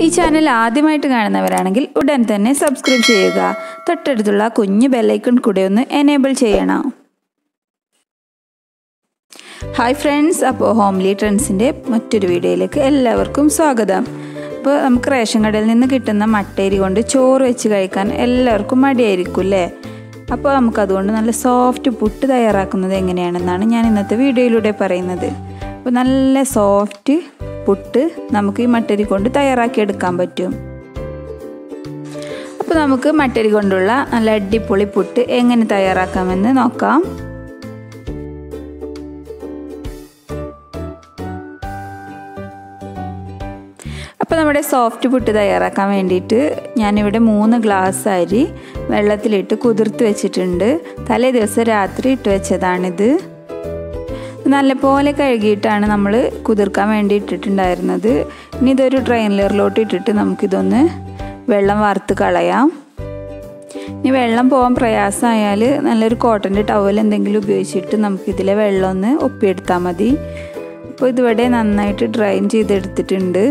ഈ ചാനൽ ആദ്യമായിട്ട് കാണുന്നവരാണെങ്കിൽ ഉടൻ തന്നെ സബ്സ്ക്രൈബ് ചെയ്യുക. തൊട്ടടുത്തുള്ള കുഞ്ഞു ബെല്ലൈക്കൺ കൂടെ ഒന്ന് എനേബിൾ ചെയ്യണം. ഹായ് ഫ്രണ്ട്സ്, അപ്പോൾ ഹോംലി ട്രെൻഡ്സിൻ്റെ മറ്റൊരു വീഡിയോയിലേക്ക് എല്ലാവർക്കും സ്വാഗതം. അപ്പോൾ നമുക്ക് റേഷൻ കടയിൽ നിന്ന് കിട്ടുന്ന മട്ടേരി കൊണ്ട് ചോറ് വെച്ച് കഴിക്കാൻ എല്ലാവർക്കും മടിയായിരിക്കും അല്ലേ? അപ്പോൾ നമുക്കതുകൊണ്ട് നല്ല സോഫ്റ്റ് പുട്ട് തയ്യാറാക്കുന്നത് എങ്ങനെയാണെന്നാണ് ഞാൻ ഇന്നത്തെ വീഡിയോയിലൂടെ പറയുന്നത്. അപ്പോൾ നല്ല സോഫ്റ്റ് പുട്ട് നമുക്ക് ഈ മട്ടരി കൊണ്ട് തയ്യാറാക്കിയെടുക്കാൻ പറ്റും. അപ്പോൾ നമുക്ക് മട്ടരി കൊണ്ടുള്ള നല്ല അടിപൊളി പുട്ട് എങ്ങനെ തയ്യാറാക്കാമെന്ന് നോക്കാം. അപ്പോൾ നമ്മുടെ സോഫ്റ്റ് പുട്ട് തയ്യാറാക്കാൻ വേണ്ടിയിട്ട് ഞാനിവിടെ 3 ഗ്ലാസ് അരി വെള്ളത്തിലിട്ട് കുതിർത്ത് വെച്ചിട്ടുണ്ട്. തലേ ദിവസം രാത്രി ഇട്ട് വെച്ചതാണിത്. നല്ലപോലെ കഴുകിയിട്ടാണ് നമ്മൾ കുതിർക്കാൻ വേണ്ടി ഇട്ടിട്ടുണ്ടായിരുന്നത്. ഇനി ഇതൊരു ട്രെയിനറിലോട്ട് ഇട്ടിട്ട് നമുക്കിതൊന്ന് വെള്ളം വാർത്ത് കളയാം. ഇനി വെള്ളം പോകാൻ പ്രയാസമായാൽ നല്ലൊരു കോട്ടൻ്റെ ടവൽ എന്തെങ്കിലും ഉപയോഗിച്ചിട്ട് നമുക്കിതിലെ വെള്ളം ഒന്ന് ഒപ്പിയെടുത്താൽ മതി. അപ്പോൾ ഇതിവിടെ നന്നായിട്ട് ഡ്രൈൻ ചെയ്തെടുത്തിട്ടുണ്ട്.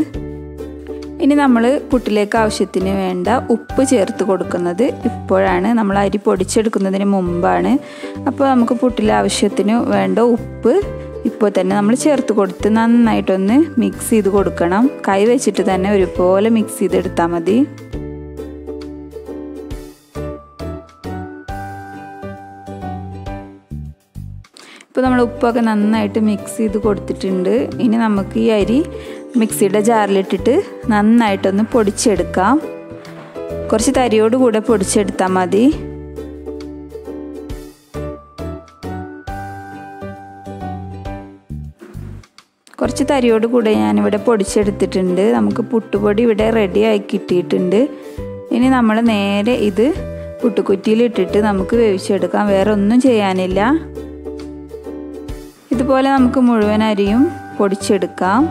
ഇനി നമ്മൾ പുട്ടിലേക്ക് ആവശ്യത്തിന് വേണ്ട ഉപ്പ് ചേർത്ത് കൊടുക്കുന്നത് ഇപ്പോഴാണ്, നമ്മൾ അരി പൊടിച്ചെടുക്കുന്നതിന് മുമ്പാണ്. അപ്പോൾ നമുക്ക് പുട്ടിലെ ആവശ്യത്തിന് വേണ്ട ഉപ്പ് ഇപ്പോൾ തന്നെ നമ്മൾ ചേർത്ത് കൊടുത്ത് നന്നായിട്ടൊന്ന് മിക്സ് ചെയ്ത് കൊടുക്കണം. കൈ വെച്ചിട്ട് തന്നെ ഒരുപോലെ മിക്സ് ചെയ്തെടുത്താൽ മതി. ഇപ്പോൾ നമ്മൾ ഉപ്പൊക്കെ നന്നായിട്ട് മിക്സ് ചെയ്ത് കൊടുത്തിട്ടുണ്ട്. ഇനി നമുക്ക് ഈ അരി മിക്സിയുടെ ജാറിലിട്ടിട്ട് നന്നായിട്ടൊന്ന് പൊടിച്ചെടുക്കാം. കുറച്ച് തരിയോട് കൂടെ പൊടിച്ചെടുത്താൽ മതി. കുറച്ച് തരിയോട് കൂടെ ഞാനിവിടെ പൊടിച്ചെടുത്തിട്ടുണ്ട്. നമുക്ക് പുട്ടുപൊടി ഇവിടെ റെഡി ആയി കിട്ടിയിട്ടുണ്ട്. ഇനി നമ്മൾ നേരെ ഇത് പുട്ടുകുറ്റിയിലിട്ടിട്ട് നമുക്ക് വേവിച്ചെടുക്കാം. വേറെ ഒന്നും ചെയ്യാനില്ല. ഇതുപോലെ നമുക്ക് മുഴുവൻ അരിയും പൊടിച്ചെടുക്കാം.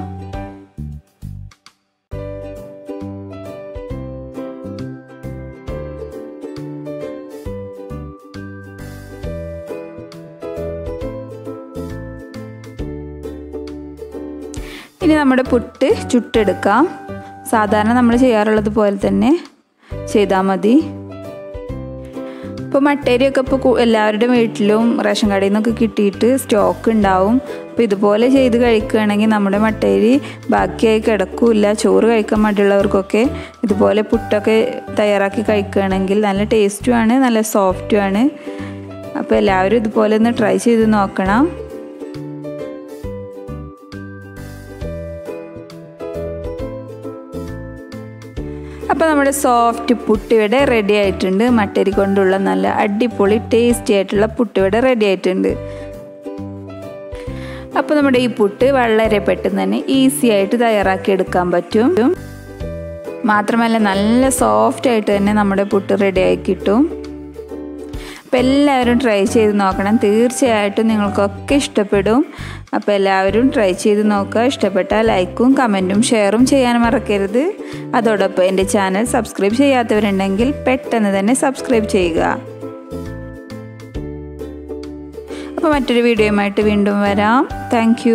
ഇനി നമ്മുടെ പുട്ട് ചുട്ടെടുക്കാം. സാധാരണ നമ്മൾ ചെയ്യാറുള്ളത് പോലെ തന്നെ ചെയ്താൽ മതി. ഇപ്പോൾ മട്ടേരിയൊക്കെ ഇപ്പോൾ എല്ലാവരുടെയും വീട്ടിലും റേഷൻ കടയിൽ നിന്നൊക്കെ കിട്ടിയിട്ട് സ്റ്റോക്ക് ഉണ്ടാവും. അപ്പോൾ ഇതുപോലെ ചെയ്ത് കഴിക്കുകയാണെങ്കിൽ നമ്മുടെ മട്ടേരി ബാക്കിയായി കിടക്കില്ല. ചോറ് കഴിക്കാൻ മടിയുള്ളവർക്കൊക്കെ ഇതുപോലെ പുട്ടൊക്കെ തയ്യാറാക്കി കഴിക്കുകയാണെങ്കിൽ നല്ല ടേസ്റ്റുമാണ്, നല്ല സോഫ്റ്റുമാണ്. അപ്പോൾ എല്ലാവരും ഇതുപോലെ ഒന്ന് ട്രൈ ചെയ്ത് നോക്കണം. അപ്പോൾ നമ്മുടെ സോഫ്റ്റ് പുട്ടിവിടെ റെഡി ആയിട്ടുണ്ട്. മട്ടരി കൊണ്ടുള്ള നല്ല അടിപൊളി ടേസ്റ്റി ആയിട്ടുള്ള പുട്ടിവിടെ റെഡി ആയിട്ടുണ്ട്. അപ്പോൾ നമ്മുടെ ഈ പുട്ട് വളരെ പെട്ടെന്ന് തന്നെ ഈസി ആയിട്ട് തയ്യാറാക്കി എടുക്കാൻ പറ്റും. മാത്രമല്ല നല്ല സോഫ്റ്റ് ആയിട്ട് തന്നെ നമ്മുടെ പുട്ട് റെഡി ആയി കിട്ടും. അപ്പോൾ എല്ലാവരും ട്രൈ ചെയ്ത് നോക്കണം. തീർച്ചയായിട്ടും നിങ്ങൾക്കൊക്കെ ഇഷ്ടപ്പെടും. അപ്പോൾ എല്ലാവരും ട്രൈ ചെയ്ത് നോക്കുക. ഇഷ്ടപ്പെട്ടാൽ ലൈക്കും കമൻറ്റും ഷെയറും ചെയ്യാൻ മറക്കരുത്. അതോടൊപ്പം എൻ്റെ ചാനൽ സബ്സ്ക്രൈബ് ചെയ്യാത്തവരുണ്ടെങ്കിൽ പെട്ടെന്ന് തന്നെ സബ്സ്ക്രൈബ് ചെയ്യുക. അപ്പോൾ മറ്റൊരു വീഡിയോയുമായിട്ട് വീണ്ടും വരാം. താങ്ക്